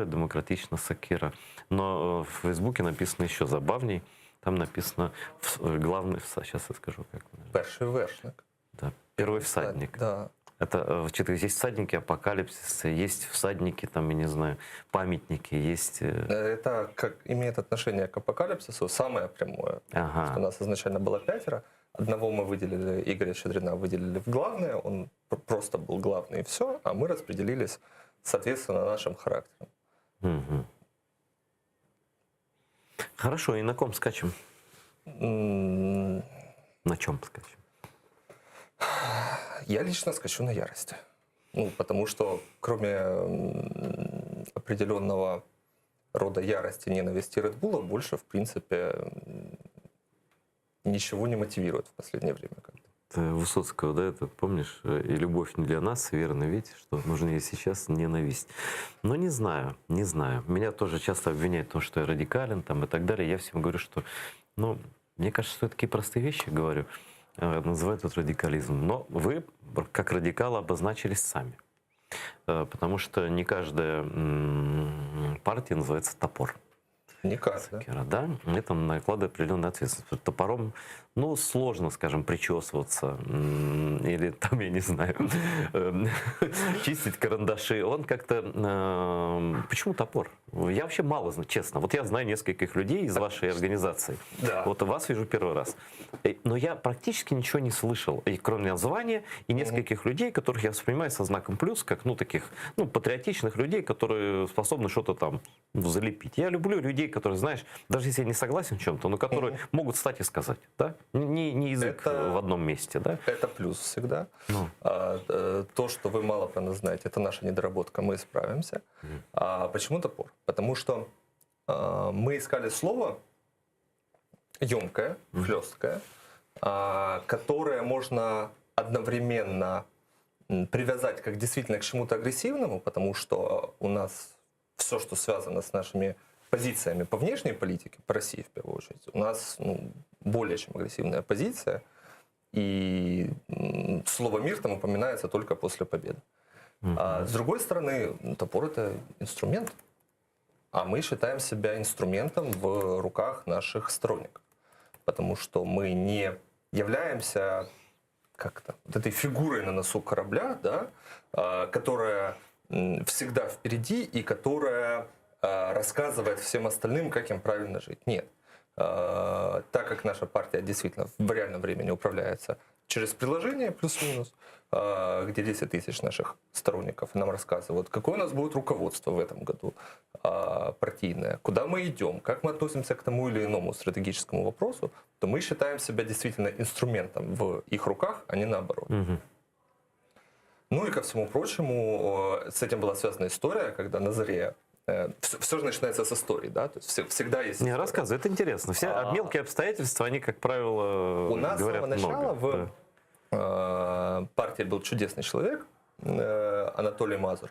демократична сокира. Но в Фейсбуке написано еще забавней. Там написано главный, сейчас я скажу, как. Перший вершник. Да, первый всадник. Да. Это есть всадники апокалипсиса, есть всадники, там, я не знаю, памятники, есть... Это как имеет отношение к апокалипсису, самое прямое. Ага. У нас изначально было 5. Одного мы выделили, Игоря Щедрина выделили в главное, он просто был главный и все, а мы распределились соответственно нашим характерам. Угу. Хорошо, и на ком скачем? На чем скачем? Я лично скачу на ярости. Потому что кроме определенного рода ярости, ненависти Редбула, больше, в принципе, ничего не мотивирует в последнее время. Это Высоцкого, да, это помнишь? И любовь не для нас, верно ведь, что нужно и сейчас ненависть. Но не знаю, не знаю. Меня тоже часто обвиняют в том, что я радикален там, и так далее. Я всем говорю, что, мне кажется, что я такие простые вещи говорю. Называют это радикализм. Но вы, как радикалы, обозначились сами. Потому что не каждая партия называется «Топор». Не каждая. Да, это накладывает определенную ответственность. Топором, сложно, скажем, причесываться или там, я не знаю, чистить карандаши. Он как-то... Почему топор? Я вообще мало знаю, честно. Вот я знаю нескольких людей из вашей организации. Да. Вот вас вижу первый раз. Но я практически ничего не слышал, кроме названия и нескольких людей, которых я воспринимаю со знаком плюс, как, таких, патриотичных людей, которые способны что-то там залепить. Я люблю людей, которые, знаешь, даже если я не согласен в чем-то, но которые могут встать и сказать, да? Не язык в одном месте, да? Это плюс всегда. То, что вы мало про нас знаете, это наша недоработка, мы справимся. Почему топор? Потому что мы искали слово емкое, хлесткое, которое можно одновременно привязать как действительно к чему-то агрессивному, потому что у нас все, что связано с нашими позициями по внешней политике, по России в первую очередь, у нас более чем агрессивная позиция, и слово «мир» там упоминается только после победы. А с другой стороны, топор — это инструмент, а мы считаем себя инструментом в руках наших сторонников, потому что мы не являемся как-то вот этой фигурой на носу корабля, да, которая всегда впереди и которая рассказывает всем остальным, как им правильно жить. Нет. Так как наша партия действительно в реальном времени управляется через приложение плюс-минус, где 10 тысяч наших сторонников нам рассказывают, какое у нас будет руководство в этом году партийное, куда мы идем, как мы относимся к тому или иному стратегическому вопросу, то мы считаем себя действительно инструментом в их руках, а не наоборот. И ко всему прочему, с этим была связана история, когда на заре все же начинается с истории, да, то есть всегда есть история. Не, рассказывай, это интересно. Все мелкие обстоятельства, они, как правило, у нас говорят с самого начала много. в партии был чудесный человек, Анатолий Мазур.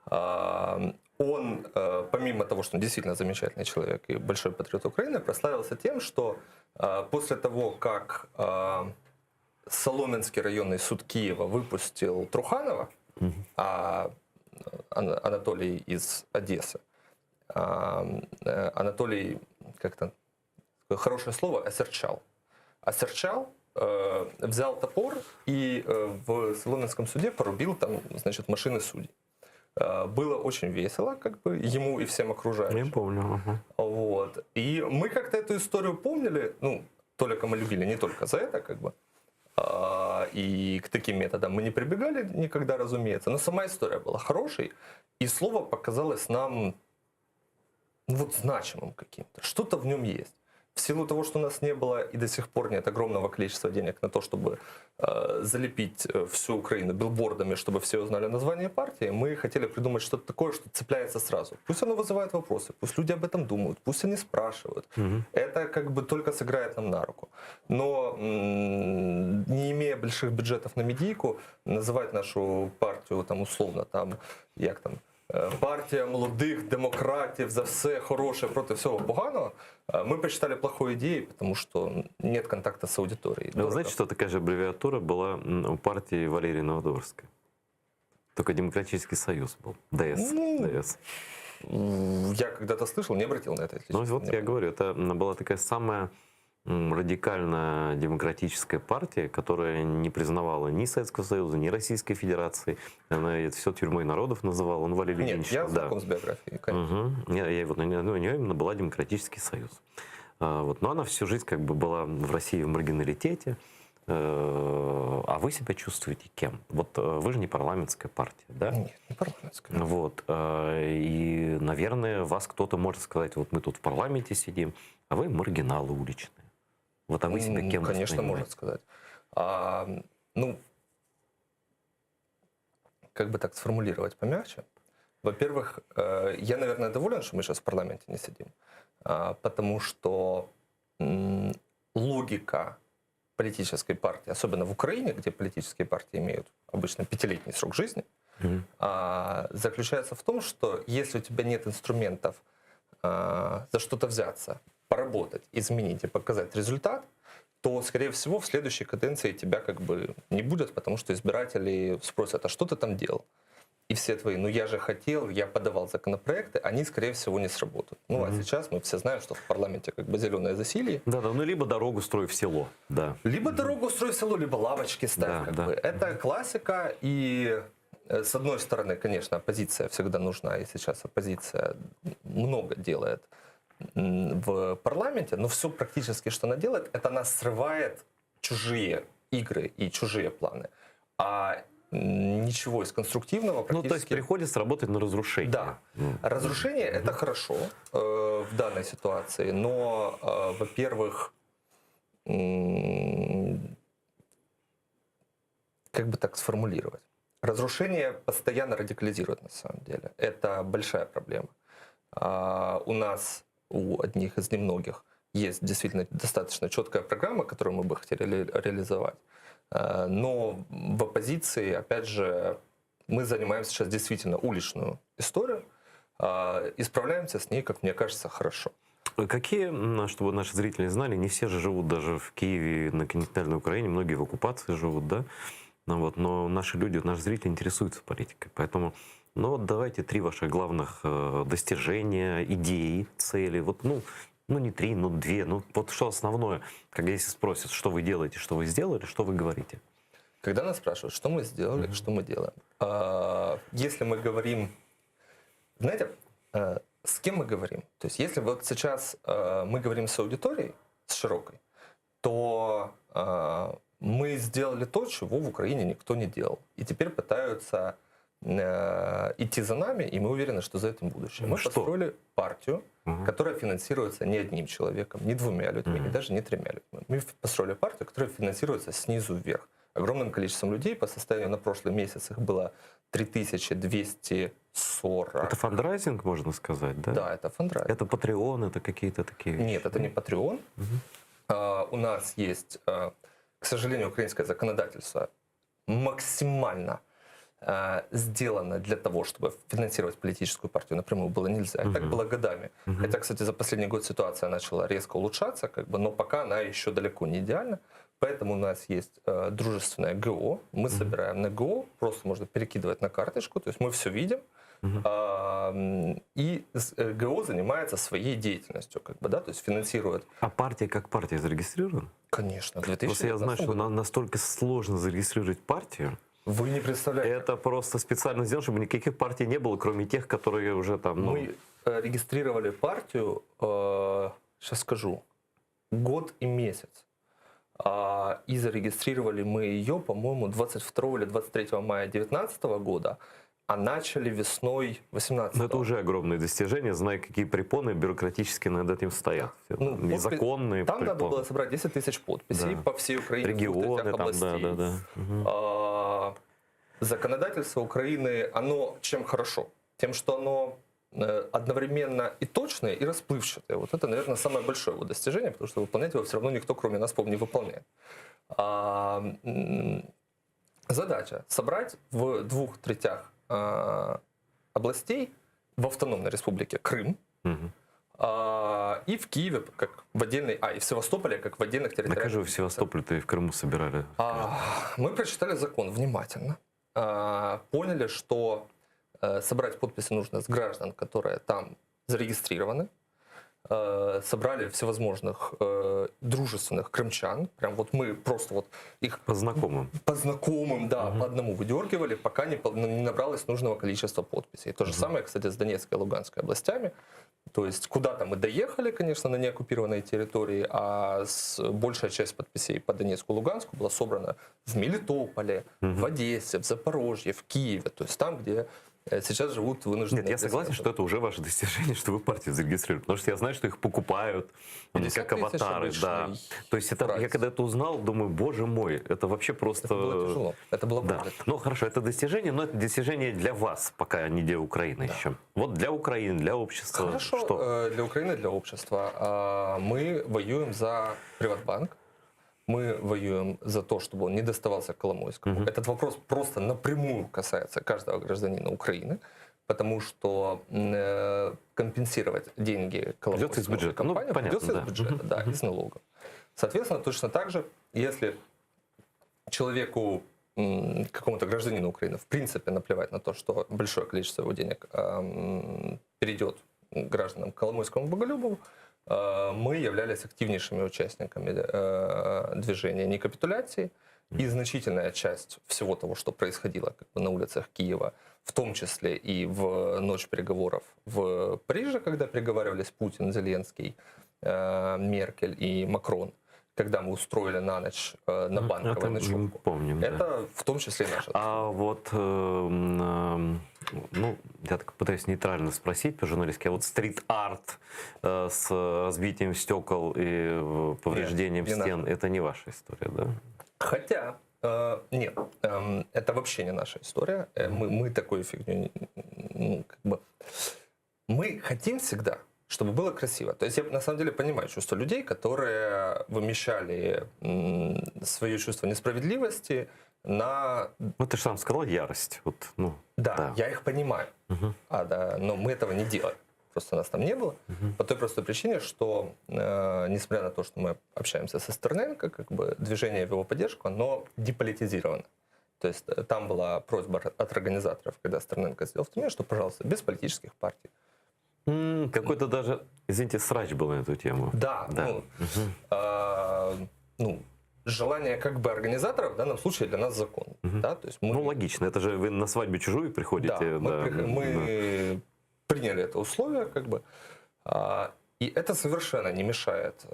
Он, помимо того, что он действительно замечательный человек и большой патриот Украины, прославился тем, что после того, как Соломенский районный суд Киева выпустил Труханова, а Анатолий из Одессы, Анатолий, как-то хорошее слово, осерчал. Взял топор и в Соломенском суде порубил там, значит, машины судей. Было очень весело, ему и всем окружающим. Я помню. Вот. И мы как-то эту историю помнили, Толика мы любили не только за это, и к таким методам мы не прибегали никогда, разумеется, но сама история была хорошей, и слово показалось нам значимым каким-то, что-то в нем есть. В силу того, что у нас не было и до сих пор нет огромного количества денег на то, чтобы залепить всю Украину билбордами, чтобы все узнали название партии, мы хотели придумать что-то такое, что цепляется сразу. Пусть оно вызывает вопросы, пусть люди об этом думают, пусть они спрашивают. Это только сыграет нам на руку. Но не имея больших бюджетов на медийку, называть нашу партию условно партія молодих демократів за все хороше проти всього поганого, мы посчитали плохой идеей, потому что нет контакта с аудиторией. Вы знаете, что такая же аббревиатура была у партии Валерии Новодворской? Только Демократический союз был. ДС. Я когда-то слышал, не обратил на это Ну лично вот я внимания. говорю, это была такая самая радикально демократическая партия, которая не признавала ни Советского Союза, ни Российской Федерации. Она это все тюрьмой народов называла. Он Валерий Нет, Ильич. я да. знаком с биографией, конечно. Мгм. Вот, у нее именно была Демократический Союз. Вот. Но она всю жизнь как бы была в России в маргиналитете. А вы себя чувствуете кем? Вот вы же не парламентская партия, да? Нет, не парламентская. Вот. И, наверное, вас кто-то может сказать, вот мы тут в парламенте сидим, а вы маргиналы уличные. Вот, а вы себя кем Конечно, воспринимаете? можно сказать. Ну, как бы так сформулировать помягче. Во-первых, я, наверное, доволен, что мы сейчас в парламенте не сидим, потому что логика политической партии, особенно в Украине, где политические партии имеют обычно 5-летний срок жизни, Мгм. заключается в том, что если у тебя нет инструментов за что-то взяться, поработать, изменить и показать результат, то, скорее всего, в следующей каденции тебя как бы не будет, потому что избиратели спросят, а что ты там делал? И все твои, ну я же хотел, я подавал законопроекты, они, скорее всего, не сработают. Ну а сейчас мы все знаем, что в парламенте как бы зеленое засилье. Да, ну либо дорогу строй в село, да. Либо дорогу строй в село, либо лавочки ставь. Да, как да. бы. Это классика, и с одной стороны, конечно, оппозиция всегда нужна, и сейчас оппозиция много делает в парламенте, но все практически, что она делает, это она срывает чужие игры и чужие планы. А ничего из конструктивного Ну, практически... то есть приходится работать на разрушение. Да. Разрушение это хорошо в данной ситуации, но, во-первых, как бы так сформулировать? Разрушение постоянно радикализирует на самом деле. Это большая проблема. У нас, у одних из немногих, есть действительно достаточно четкая программа, которую мы бы хотели реализовать. Но в оппозиции, опять же, мы занимаем сейчас действительно уличную историю, и справляемся с ней, как мне кажется, хорошо. Какие, чтобы наши зрители знали, не все же живут даже в Киеве, на континентальной Украине, многие в оккупации живут, да? Ну, вот, но наши люди, наши зрители интересуются политикой, поэтому, ну вот давайте 3 ваших главных достижения, идеи, цели, вот, ну не 3, ну 2, ну вот что основное, когда если спросят, что вы делаете, что вы сделали, что вы говорите? Когда нас спрашивают, что мы сделали, что мы делаем, если мы говорим, знаете, с кем мы говорим? То есть если вот сейчас мы говорим с аудиторией, с широкой, то мы сделали то, чего в Украине никто не делал. И теперь пытаются идти за нами, и мы уверены, что за этим будущее. Мы Что? построили партию, которая финансируется не одним человеком, не 2 людьми, и даже не 3 людьми. Мы построили партию, которая финансируется снизу вверх. Огромным количеством людей. По состоянию на прошлый месяц их было 3240. Это фандрайзинг, можно сказать, да? Да, это фандрайзинг. Это Patreon, это какие-то такие вещи? Нет, это не Patreon. У нас есть, к сожалению, украинское законодательство максимально сделано для того, чтобы финансировать политическую партию напрямую было нельзя. И так было годами. Хотя, кстати, за последний год ситуация начала резко улучшаться, как бы, но пока она еще далеко не идеальна. Поэтому у нас есть дружественное ГО. Мы собираем на ГО, просто можно перекидывать на карточку, то есть мы все видим. И ГО занимается своей деятельностью, как бы, да, то есть финансирует. А партия как партия зарегистрирована? Конечно, Просто я знаю, что настолько сложно зарегистрировать партию. Вы не представляете. Это просто специально сделано, чтобы никаких партий не было, кроме тех, которые уже там... Ну... Мы регистрировали партию, сейчас скажу, год и месяц. И зарегистрировали мы ее, по-моему, 22 или 23 мая 2019 года, а начали весной 2018 Но это уже огромные достижения, зная, какие препоны бюрократически над этим стоят. Ну, незаконные там надо препоны. было собрать 10 тысяч подписей по всей Украине. Регионы там, областей. да. Законодательство Украины, оно чем хорошо? Тем, что оно одновременно и точное, и расплывчатое. Вот это, наверное, самое большое его достижение, потому что выполнять его все равно никто, кроме нас, по-моему, не выполняет. Задача собрать в 2/3 областей в автономной республике Крым и в Киеве, как в отдельной, и в Севастополе, как в отдельных территориях. Так как же в Севастополе-то и в Крыму собирали? Мы прочитали закон внимательно, поняли, что собрать подписи нужно с граждан, которые там зарегистрированы. Собрали всевозможных дружественных крымчан. Прям вот мы просто вот их По знакомым. по знакомым, да, по одному выдергивали, пока не набралось нужного количества подписей. То же самое, кстати, с Донецкой и Луганской областями. То есть куда-то мы доехали, конечно, на неоккупированной территории, а большая часть подписей по Донецку и Луганску была собрана в Мелитополе, в Одессе, в Запорожье, в Киеве. То есть там, где сейчас живут вынужденные... Нет, я согласен, что это уже ваше достижение, что вы партию зарегистрировали. Потому что я знаю, что их покупают, 50 как аватары. тысяч Да. обычный То есть это, я прайс. когда это узнал, думаю, боже мой, это вообще просто... Это было тяжело. Это было Да. больно. Ну хорошо, это достижение, но это достижение для вас, пока не для Украины еще. Вот для Украины, для общества. Хорошо, Что? для Украины, для общества. Мы воюем за Приватбанк. Мы воюем за то, чтобы он не доставался Коломойскому. Этот вопрос просто напрямую касается каждого гражданина Украины, потому что компенсировать деньги Придется из Коломойскому бюджета. компании Ну, понятно, придется да. из бюджета, да, из налогов. Соответственно, точно так же, если человеку, какому-то гражданину Украины, в принципе, наплевать на то, что большое количество его денег перейдет гражданам Коломойскому и Боголюбову, мы являлись активнейшими участниками движения некапитуляции, и значительная часть всего того, что происходило как бы на улицах Киева, в том числе и в ночь переговоров в Париже, когда переговаривались Путин, Зеленский, Меркель и Макрон, когда мы устроили на ночь на Банковой Это ночевку. помним, да. Это в том числе и наша. А вот, ну, я так пытаюсь нейтрально спросить по-журналистски, а вот стрит-арт с разбитием стекол и повреждением Нет, не стен, это не ваша история, да? Хотя, нет, это вообще не наша история. Мы такую фигню, ну, как бы, мы хотим всегда, чтобы было красиво. То есть я на самом деле понимаю чувство людей, которые вымещали свое чувство несправедливости на... Ну, ты же сам сказал ярость. Вот, ну, Да, я их понимаю, но мы этого не делаем. Просто нас там не было. По той простой причине, что несмотря на то, что мы общаемся со Стерненко, как бы движение в его поддержку, оно деполитизировано. То есть там была просьба от организаторов, когда Стерненко сделал в Туме, что, пожалуйста, без политических партий. Какой-то даже, извините, срач был на эту тему. Да, Да. ну, желание как бы организаторов в данном случае для нас закон. Да? То есть мы, Ну, логично, это же вы на свадьбу чужую приходите. да, мы приняли это условие, как бы, и это совершенно не мешает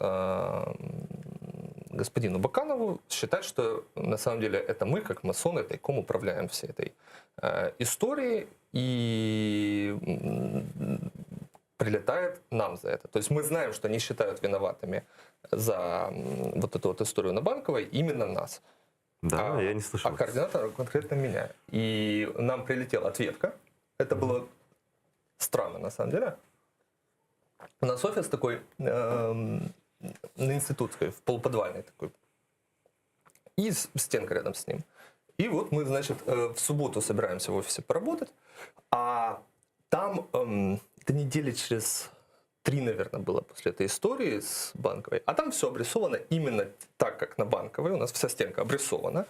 господину Баканову считать, что на самом деле это мы, как масоны, тайком управляем всей этой историей, и прилетает нам за это. То есть мы знаем, что они считают виноватыми за вот эту вот историю на Банковой именно нас. Да, я не слышал. А координатор конкретно меня. И нам прилетела ответка. Это было странно, на самом деле. У нас офис такой на Институтской, в полуподвальной такой. И стенка рядом с ним. И вот мы, значит, в субботу собираемся в офисе поработать. А там это недели через 3, наверное, было после этой истории с Банковой. А там все обрисовано именно так, как на Банковой. У нас вся стенка обрисована.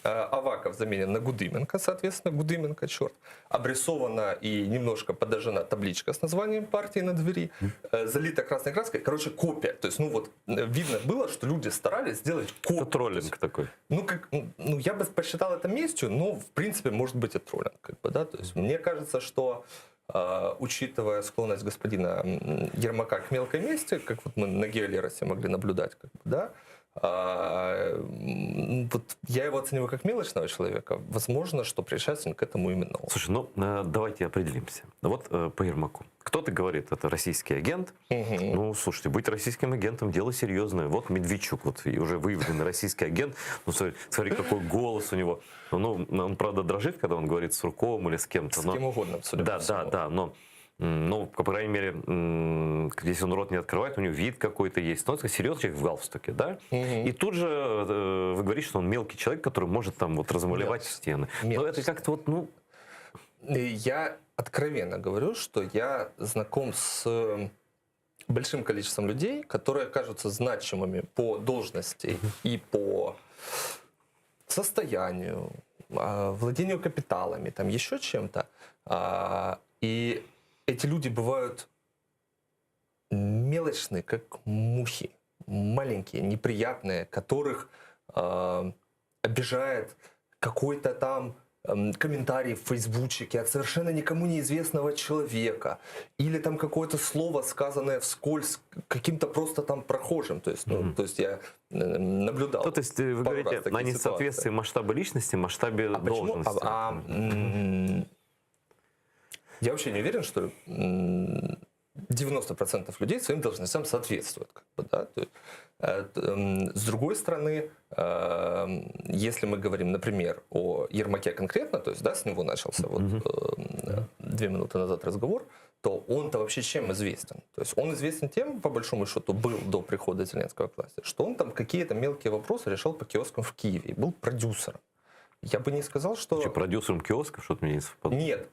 Аваков заменен на Гудыменко, соответственно, Гудыменко, черт. Обрисована и немножко подожжена табличка с названием партии на двери. Залита красной краской. Короче, копия. То есть, ну вот, видно было, что люди старались сделать копию. Это троллинг такой. Ну, я бы посчитал это местью, но, в принципе, может быть и троллинг. Как бы, да? То есть, мне кажется, что учитывая склонность господина Ермака к мелкой мести, как вот мы на Геолеросе могли наблюдать, как бы, да, вот я его оцениваю как мелочного человека. Возможно, что причастен к этому именно он. Слушай, ну давайте определимся. Вот по Ермаку. Кто-то говорит, это российский агент. Ну, слушайте, быть российским агентом дело серьезное. Вот Медведчук, вот и уже выявленный российский агент. Ну, смотри, какой голос у него. Ну, он, правда, дрожит, когда он говорит с Сурковым или с кем-то. С кем угодно, судя по всему. Да, но... Ну, по крайней мере, если он рот не открывает, у него вид какой-то есть. Но он серьезный человек в галстуке, да? И тут же вы говорите, что он мелкий человек, который может там вот размалевать стены. Но это как-то вот, ну... Я откровенно говорю, что я знаком с большим количеством людей, которые кажутся значимыми по должности и по состоянию, владению капиталами, там еще чем-то. И эти люди бывают мелочные, как мухи, маленькие, неприятные, которых обижает какой-то там комментарий в фейсбучике от совершенно никому неизвестного человека, или там какое-то слово, сказанное вскользь каким-то просто там прохожим. То есть, то есть я наблюдал. Ну, то есть вы говорите о несоответствии масштаба личности, масштабе должности. Я вообще не уверен, что 90% людей своим должностям соответствуют. Как бы, да? С другой стороны, если мы говорим, например, о Ермаке конкретно, то есть, да, с него начался 2 минуты назад разговор, то он-то вообще чем известен? То есть он известен тем, по большому счету, был до прихода Зеленского к власти, что он там какие-то мелкие вопросы решал по киоскам в Киеве, был продюсером. Я бы не сказал, что... Продюсером киосков что-то мне не совпадает.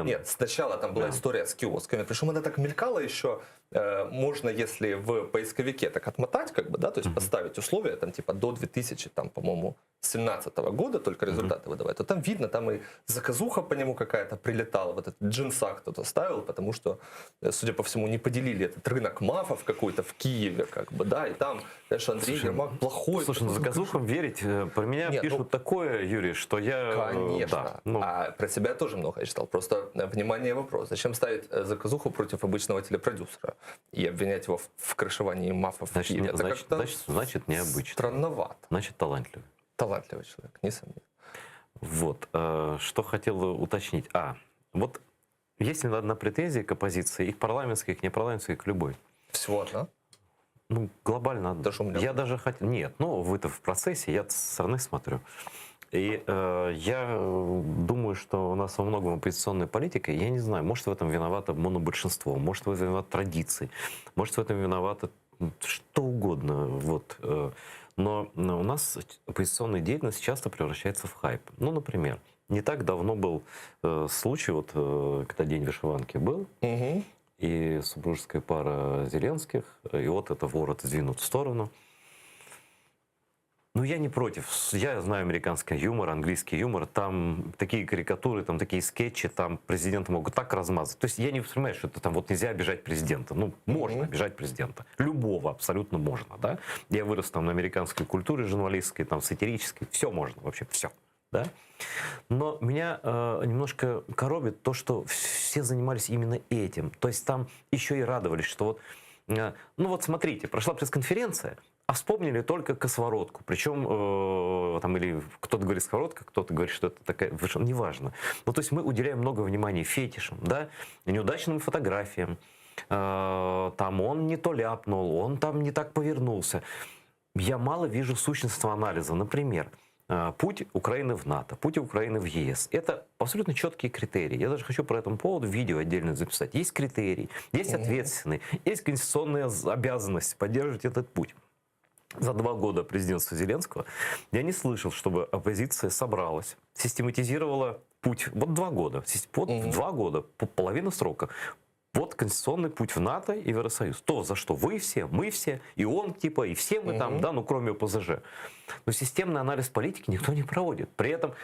Нет, сначала там была история с киосками, причем она так мелькала еще, можно, если в поисковике так отмотать, как бы, да, то есть поставить условия, там, типа, до 2000, там, по-моему, 2017 года только результаты выдавать, то там видно, там и заказуха по нему какая-то прилетала, вот этот джинса кто-то ставил, потому что, судя по всему, не поделили этот рынок мафов какой-то в Киеве, как бы, да, и там, знаешь, Андрей Ермак плохой. Слушай, ну заказухам верить, про меня пишут такое, Юрий, что я... Конечно, а про себя тоже много я читал, просто, внимание, вопрос, зачем ставить заказуху против обычного телепродюсера и обвинять его в крышевании мафов в Киеве? Значит, необычно. Странновато. Значит, талантливый. Талантливый человек, несомненно. Вот, что хотел уточнить. Вот есть одна претензия к оппозиции, и к парламентской, и к непарламентской, и к любой. Всего одна? Ну, глобально. Даже у меня я даже хотел... Нет, ну, вы-то в процессе, я со стороны смотрю. И я думаю, что у нас во многом оппозиционная политика, я не знаю, может в этом виновато монобольшинство, может в этом виноваты традиции, может в этом виновато что угодно. Вот. Но у нас оппозиционная деятельность часто превращается в хайп. Ну, например, не так давно был случай, вот когда День вышиванки был, и супружеская пара Зеленских, и вот это ворот сдвинут в сторону. Ну, я не против. Я знаю американский юмор, английский юмор. Там такие карикатуры, там такие скетчи, там президента могут так размазать. То есть я не воспринимаю, что это там вот нельзя обижать президента. Ну, можно обижать президента. Любого абсолютно можно, да. Я вырос там на американской культуре журналистской, там сатирической. Все можно, вообще все, да. Но меня немножко коробит то, что все занимались именно этим. То есть там еще и радовались, что вот, ну вот смотрите, прошла пресс-конференция, а вспомнили только косоворотку. Причем, там, или кто-то говорит сковородка, кто-то говорит, что это такая... Неважно. Ну, то есть мы уделяем много внимания фетишам, да, неудачным фотографиям. Там он не то ляпнул, он там не так повернулся. Я мало вижу сущностного анализа. Например, путь Украины в НАТО, путь Украины в ЕС. Это абсолютно четкие критерии. Я даже хочу по этому поводу видео отдельно записать. Есть критерии, есть ответственные, есть конституционная обязанность поддерживать этот путь. За 2 года президентства Зеленского я не слышал, чтобы оппозиция собралась, систематизировала путь. Вот 2 года. Вот 2 года, половина срока. Вот конституционный путь в НАТО и в Евросоюз. То, за что вы все, мы все, и он типа, и все мы там, да, ну кроме ОПЗЖ. Но системный анализ политики никто не проводит. При этом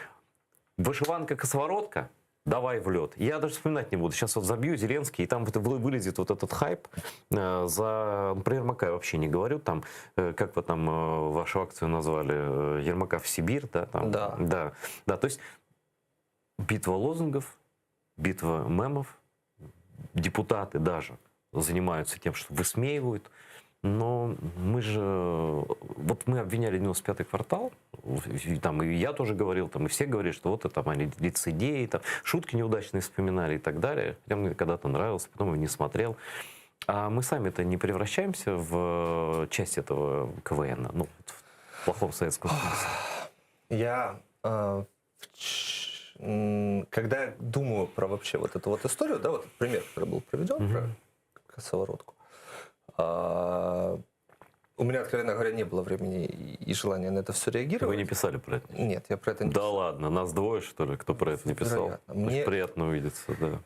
вышиванка-косоворотка, давай в лед. Я даже вспоминать не буду. Сейчас вот забью Зеленский, и там вылезет вот этот хайп за... Про Ермака я вообще не говорю. Там, как вы там вашу акцию назвали, Ермака в Сибирь, да? Там, да. То есть битва лозунгов, битва мемов, депутаты даже занимаются тем, что высмеивают. Но мы же... Вот мы обвиняли 95-й квартал, и, там, и я тоже говорил, там, и все говорили, что вот это там, они лицедеи, там, шутки неудачные вспоминали и так далее. Хотя мне когда-то нравился, потом я не смотрел. А мы сами-то не превращаемся в часть этого КВН, ну, в плохом советском смысле. Я... Когда я думаю про вообще вот эту вот историю, да, вот этот пример, который был приведен про косоворотку, у меня, откровенно говоря, не было времени и желания на это все реагировать. Вы не писали про это? Нет, я про это не писал. писал. Да ладно, нас двое, что ли, кто про это не писал? Мне приятно увидеться, да.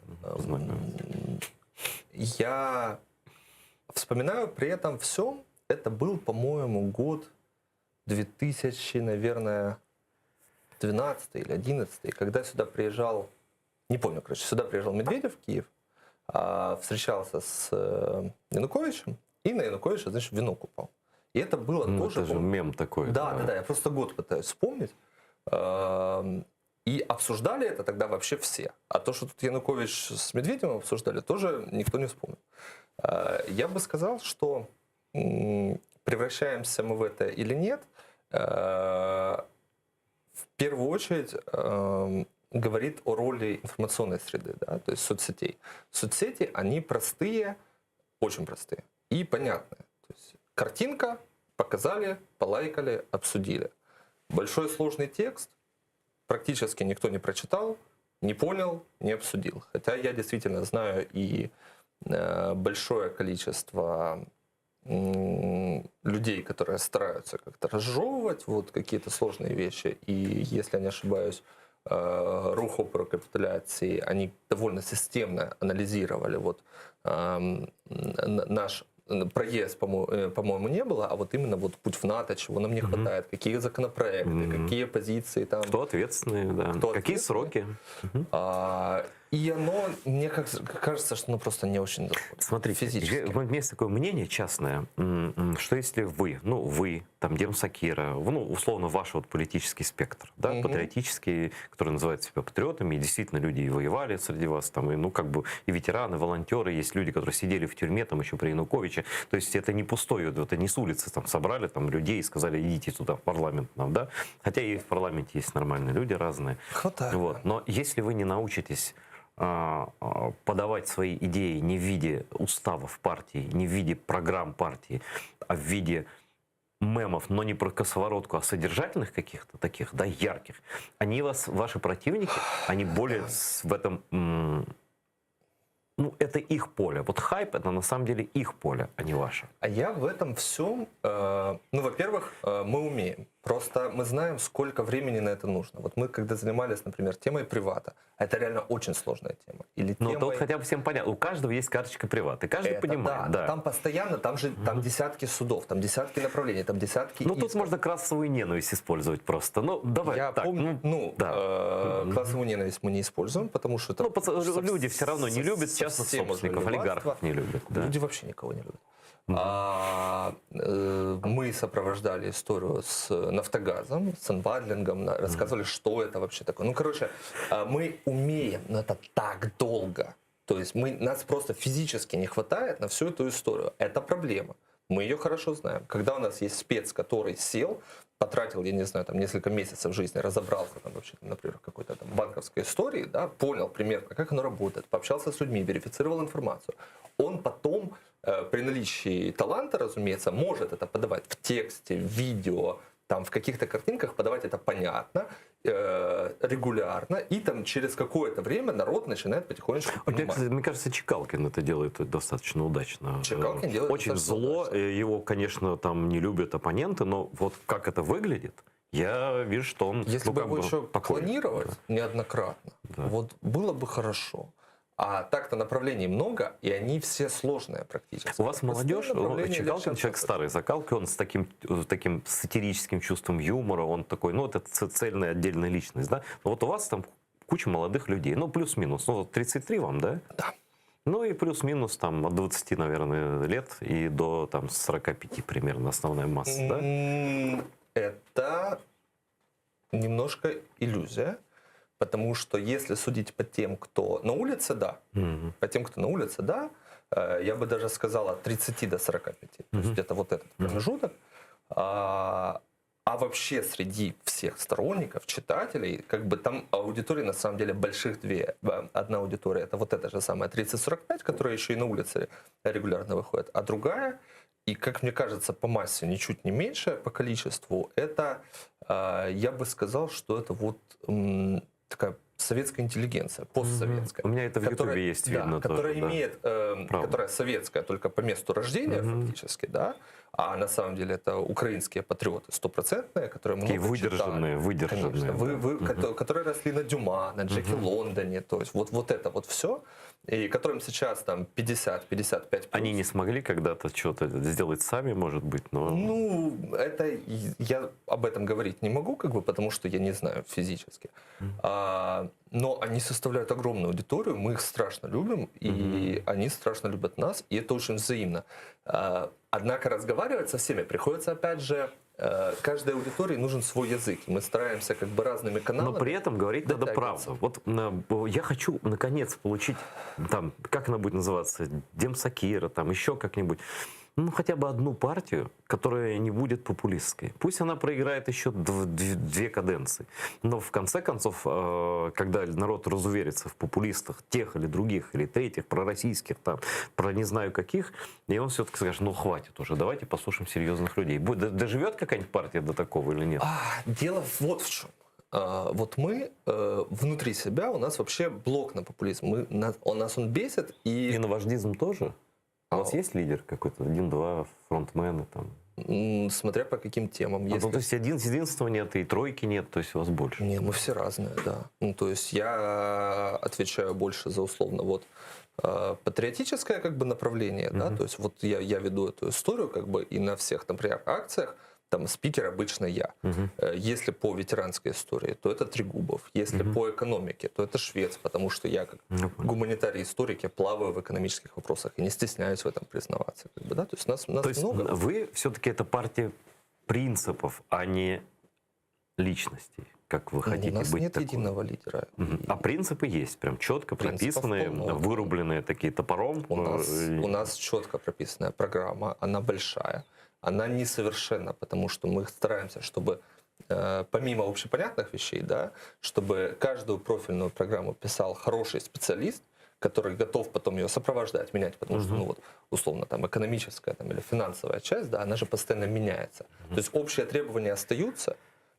Я вспоминаю при этом всем, это был, по-моему, год 2000, наверное, 12 или 11, когда сюда приезжал, не помню, короче, сюда приезжал Медведев в Киев, встречался с Януковичем, и на Януковича, значит, венок упал. И это было тоже... Это же мем такой. Да, я просто год пытаюсь вспомнить. И обсуждали это тогда вообще все. А то, что тут Янукович с Медведевым обсуждали, тоже никто не вспомнил. Я бы сказал, что превращаемся мы в это или нет, в первую очередь говорит о роли информационной среды, да, то есть соцсетей. Соцсети, они простые, очень простые и понятные. То есть картинка, показали, полайкали, обсудили. Большой сложный текст практически никто не прочитал, не понял, не обсудил. Хотя я действительно знаю и большое количество людей, которые стараются как-то разжевывать вот какие-то сложные вещи. И, если я не ошибаюсь, руху про капитуляции, они довольно системно анализировали вот наш проезд, по-моему, не было, а вот именно вот путь в НАТО, чего нам не хватает, какие законопроекты, какие позиции там. Кто ответственный, да. Какие сроки. И оно, мне кажется, что оно просто не очень заходит. Смотрите, физически. у меня есть такое мнение частное, что если вы, там, Демсакира, условно, ваш вот политический спектр, да, патриотический, который называет себя патриотами, и действительно люди и воевали среди вас, там, и, и ветераны, волонтеры, есть люди, которые сидели в тюрьме, там, еще при Януковиче, то есть это не пустое, это не с улицы, там, собрали, там, людей и сказали, идите туда, в парламент нам, да, хотя и в парламенте есть нормальные люди разные. Хватает. Вот. Но если вы не научитесь подавать свои идеи не в виде уставов партии, не в виде программ партии, а в виде мемов, но не про косоворотку, а содержательных каких-то таких, да, ярких, ваши противники, они более в этом... это их поле. Вот хайп — это на самом деле их поле, а не ваше. А я в этом всем... во-первых, мы умеем. Просто мы знаем, сколько времени на это нужно. Вот мы, когда занимались, например, темой привата, это реально очень сложная тема. Или темой... тут хотя бы всем понятно. У каждого есть карточка привата, и каждый понимает. Да. Там постоянно, там десятки судов, там десятки направлений, там десятки исков. Тут можно классовую ненависть использовать просто. Давай. Я помню, классовую ненависть мы не используем, потому что это... люди все равно не любят частных собственников, олигархов не любят. Да. Люди вообще никого не любят. Мы сопровождали историю с Нафтогазом, с анбандлингом, рассказывали, что это вообще такое. Мы умеем, но это так долго. То есть нас просто физически не хватает на всю эту историю. Это проблема. Мы ее хорошо знаем. Когда у нас есть спец, который сел, потратил, я не знаю, там несколько месяцев жизни, разобрался там вообще, например, в какой-то там банковской истории, да, понял примерно, как оно работает, пообщался с людьми, верифицировал информацию. Он потом, при наличии таланта, разумеется, может это подавать в тексте, в видео, там, в каких-то картинках, подавать это понятно, регулярно, и там через какое-то время народ начинает потихонечку понимать. Мне кажется, Чекалкин это делает достаточно удачно. Чекалкин делает очень зло, удачно. Его, конечно, там не любят оппоненты, но вот как это выглядит, я вижу, что он... Если бы его еще такой, клонировать неоднократно, вот было бы хорошо. А так-то направлений много, и они все сложные практически. У вас молодежь, Чекалкин, человек старой закалки, он с таким сатирическим чувством юмора, он такой, это цельная отдельная личность, да? Но вот у вас там куча молодых людей, плюс-минус, 33 вам, да? Да. И плюс-минус там от 20, наверное, лет и до там 45 примерно основная масса, да? Это немножко иллюзия. Потому что если судить по тем, кто на улице, да. По тем, кто на улице, да. Я бы даже сказал от 30 до 45. То есть где-то вот этот промежуток. А вообще среди всех сторонников, читателей, там аудитории на самом деле больших две. Одна аудитория — это вот эта же самая 30-45, которая еще и на улице регулярно выходит. А другая, и, как мне кажется, по массе ничуть не меньше, по количеству, это, я бы сказал, что это вот... такая советская интеллигенция, постсоветская. У меня это в Ютубе есть видно. Которая имеет, которая советская только по месту рождения фактически, да, а на самом деле это украинские патриоты стопроцентные, которые много выдержанные, конечно, которые росли на Дюма, на Джеки Лондоне, то есть вот это вот все, и которым сейчас там 50-55 Они не смогли когда-то что-то сделать сами, может быть, но... Ну, это я об этом говорить не могу, как бы, потому что я не знаю физически. Но они составляют огромную аудиторию, мы их страшно любим, и они страшно любят нас, и это очень взаимно. Однако разговаривать со всеми приходится, опять же, каждой аудитории нужен свой язык. Мы стараемся как бы разными каналами. Но при этом говорить надо правду. Вот я хочу наконец получить, там, как она будет называться, Демсакира, там еще как-нибудь. Ну, хотя бы одну партию, которая не будет популистской. Пусть она проиграет еще две каденции. Но в конце концов, когда народ разуверится в популистах тех или других, или третьих, пророссийских, там, про не знаю каких, и он все-таки скажет, ну хватит уже, давайте послушаем серьезных людей. Доживет какая-нибудь партия до такого или нет? Дело вот в чем. Вот мы внутри себя, у нас вообще блок на популизм. Нас он бесит. И на вождизм тоже? У вас есть лидер какой-то, один-два фронтмена там? Смотря по каким темам. Ну, то есть единственного нет, и тройки нет, то есть у вас больше? Не, мы все разные, да. Ну, то есть я отвечаю больше за условно вот патриотическое как бы направление, да, то есть вот я веду эту историю как бы и на всех, например, акциях, там спикер обычно я. Если по ветеранской истории, то это Трегубов. Если по экономике, то это Швец, потому что я как гуманитарий историк, я плаваю в экономических вопросах и не стесняюсь в этом признаваться. Как бы, да? То есть нас то есть много. Вы все-таки это партия принципов, а не личностей, как вы хотите быть. У нас нет такой. единого лидера. А принципы есть, прям четко прописанные, вырубленные такие топором. У нас четко прописанная программа, она большая. Она несовершенна, потому что мы стараемся, чтобы помимо общепонятных вещей, да, чтобы каждую профильную программу писал хороший специалист, который готов потом ее сопровождать, менять, потому что, ну вот, условно, там экономическая там, или финансовая часть, да, она же постоянно меняется. То есть общие требования остаются,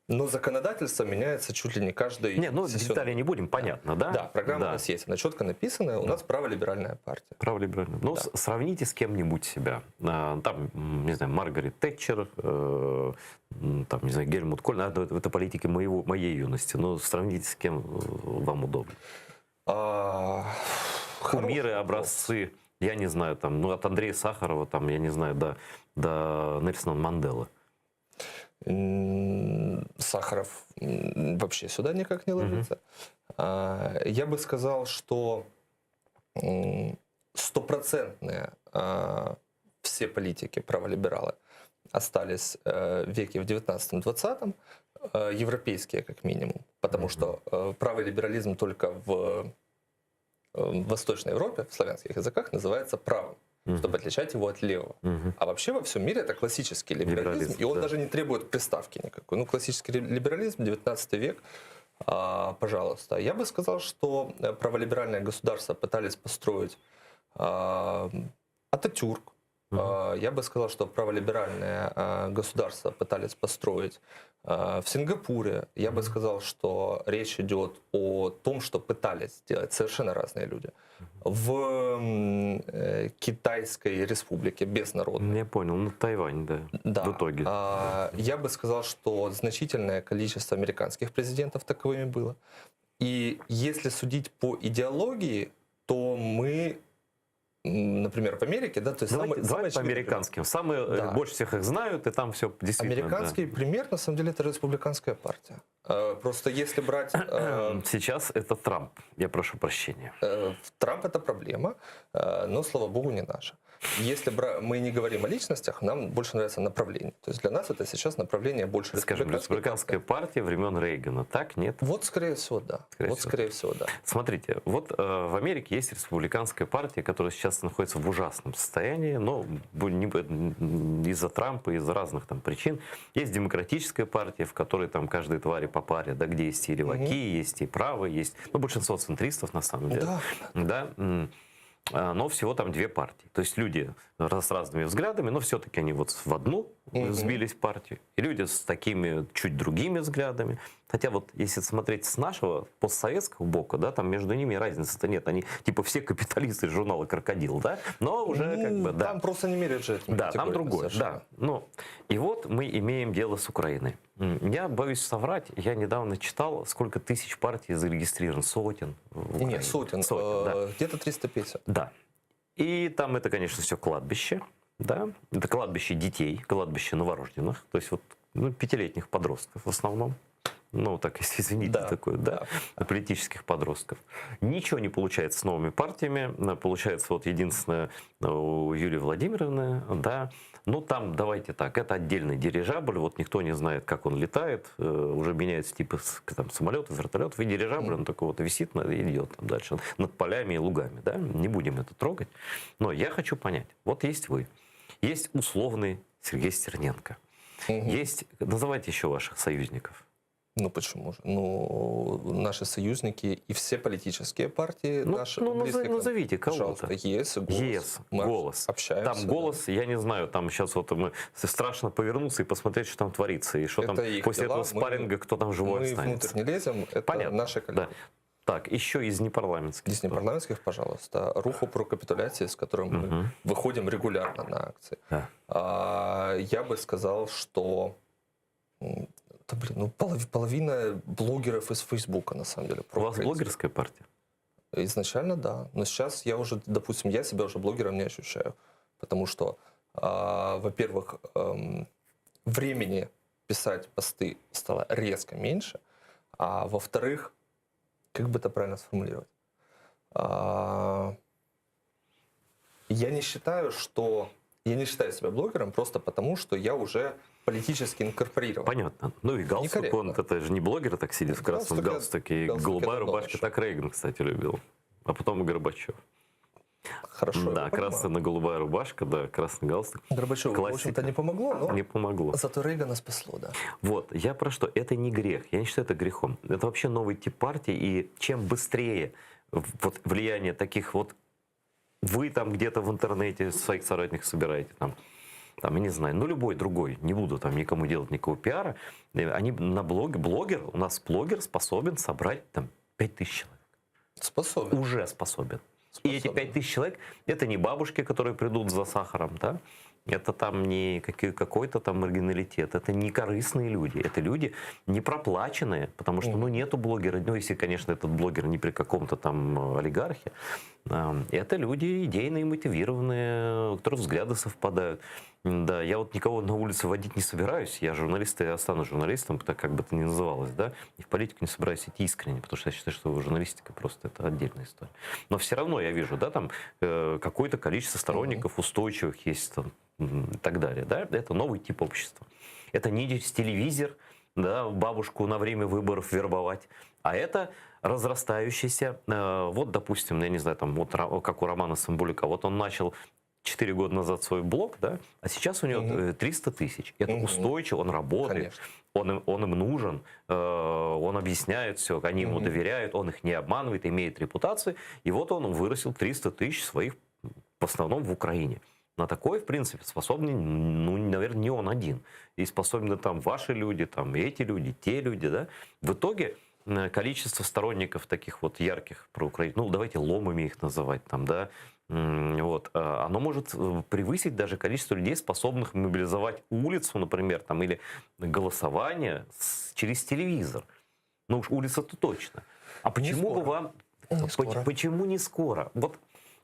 но законодательство меняется чуть ли не каждый... Не, ну детали не будем, понятно, да? Да, программа у нас есть, она четко написанная, у нас праволиберальная партия. Праволиберальная. Ну, сравните с кем-нибудь себя. Там, не знаю, Маргарет Тэтчер, там, не знаю, Гельмут Коль, это политики моей юности, но сравните с кем вам удобно. Кумиры, образцы, я не знаю, там, ну, от Андрея Сахарова, там, я не знаю, до Нельсона Манделы. Сахаров вообще сюда никак не ложится. Я бы сказал, что стопроцентные все политики, праволибералы, остались в веке в 19-20, европейские как минимум, потому что правый либерализм только в Восточной Европе, в славянских языках, называется правым, чтобы отличать его от левого. А вообще во всем мире это классический либерализм, и он даже не требует приставки никакой. Ну, классический либерализм, 19 век, пожалуйста. Я бы сказал, что праволиберальное государство пытались построить Ататюрк. Я бы сказал, что праволиберальное государство пытались построить в Сингапуре. Я бы сказал, что речь идет о том, что пытались сделать совершенно разные люди. В Китайской республике безнародной. Я понял, ну Тайвань, да, в итоге. Я бы сказал, что значительное количество американских президентов таковыми было. И если судить по идеологии, то мы... Например, в Америке, да, то есть давайте по американским. Самые больше всех их знают, и там все действительно. Американский пример, на самом деле, это республиканская партия. Просто если брать... Сейчас это Трамп, я прошу прощения. Трамп это проблема, но, слава богу, не наша. Если мы не говорим о личностях, нам больше нравится направление. То есть для нас это сейчас направление больше республиканская партия времен Рейгана, так, нет? Вот, скорее всего, да. Скорее всего, да. Смотрите, вот в Америке есть республиканская партия, которая сейчас находится в ужасном состоянии, но из-за Трампа, из-за разных там причин. Есть демократическая партия, в которой там каждой твари по паре, да, где есть и леваки, есть и правые, есть, ну, большинство центристов на самом деле. Да. Но всего там две партии. То есть люди с разными взглядами, но все-таки они вот в одну сбились партию. И люди с такими чуть другими взглядами. Хотя вот если смотреть с нашего постсоветского бока, да, там между ними разницы-то нет. Они типа все капиталисты из журнала «Крокодил», да, но уже как бы, да. Там просто не меряют же этими Да, там категориями другое, совершенно. да. Ну, и вот мы имеем дело с Украиной. Я боюсь соврать, я недавно читал, сколько тысяч партий зарегистрировано, сотен в Украине. Нет, сотен. Да. Где-то 350. Да. И там это, конечно, все кладбище, да, это кладбище детей, кладбище новорожденных, то есть вот пятилетних подростков в основном. Ну, так, если извините, Да, такое, да, политических подростков. Ничего не получается с новыми партиями. Получается вот единственное у Юлии Владимировны, да. Ну, там, давайте так, это отдельный дирижабль, вот никто не знает, как он летает, уже меняется типа там, самолетов, вертолетов, и дирижабль, он такой вот висит и идет там дальше над полями и лугами, да. Не будем это трогать. Но я хочу понять, вот есть вы, есть условный Сергей Стерненко, есть, называйте еще ваших союзников. Ну почему же? Ну, наши союзники и все политические партии наши. Назовите кого-то. Пожалуйста, ЕС, Голос. ЕС, Мы Голос. общаемся. Там Голос, я не знаю, там сейчас вот мы страшно повернуться и посмотреть, что там творится. И что Это там их после дела. этого спарринга, кто там живой мы останется. внутрь не лезем, это Понятно. наши коллеги. Да. Так, еще из непарламентских. Из непарламентских, пожалуйста, руху про капитуляции, с которым мы выходим регулярно на акции. Да. Я бы сказал, что да, блин, ну, половина блогеров из Фейсбука, на самом деле. У вас блогерская партия? Изначально, да. Но сейчас я уже, допустим, я себя уже блогером не ощущаю. Потому что, во-первых, времени писать посты стало резко меньше. А во-вторых, как бы это правильно сформулировать? Я не считаю себя блогером просто потому, что я уже политически инкорпорирован. Понятно. Ну и галстук, он, это же не блогер так сидит в красном галстуке. И голубая рубашка, так Рейган, кстати, любил. А потом и Горбачев. Хорошо. Да, красно-голубая рубашка, да, красный галстук. Горбачеву, в общем-то, не помогло, но не помогло. Зато Рейгана спасло, да. Вот, я про что? Это не грех. Я не считаю это грехом. Это вообще новый тип партии. И чем быстрее вот влияние таких вот... Вы там где-то в интернете своих соратников собираете, там, я не знаю, ну любой другой, не буду там никому делать никакого пиара, они на блогер, у нас блогер способен собрать там 5000 человек. Способен. Уже способен. И эти 5000 человек, это не бабушки, которые придут за сахаром, да? Это там не какой-то там маргиналитет, это не корыстные люди, это люди не проплаченные, потому что, нету блогера, ну, если, конечно, этот блогер не при каком-то там олигархе, это люди идейные, мотивированные, у которых взгляды совпадают. Да, я вот никого на улице водить не собираюсь, я журналист, и останусь журналистом, так как бы это ни называлось, да, и в политику не собираюсь идти искренне, потому что я считаю, что журналистика просто это отдельная история. Но все равно я вижу, да, там какое-то количество сторонников устойчивых есть там, и так далее, да, это новый тип общества. Это не телевизор, да, бабушку на время выборов вербовать, а это разрастающийся, вот, допустим, я не знаю, там, вот как у Романа Самбулика, вот он начал 4 года назад свой блог, да, а сейчас у него 300 тысяч. Это устойчиво, он работает, он им нужен, он объясняет все, они ему доверяют, он их не обманывает, имеет репутацию, и вот он вырастил 300 тысяч своих, в основном в Украине. На такое, в принципе, способен, ну, наверное, не он один. И способны там ваши люди, там эти люди, те люди, да. В итоге количество сторонников таких вот ярких про Украину, ну, давайте ломами их называть там, да, вот, оно может превысить даже количество людей, способных мобилизовать улицу, например, там, или голосование через телевизор. Ну уж улица-то точно. А почему бы вам... Почему не скоро? Вот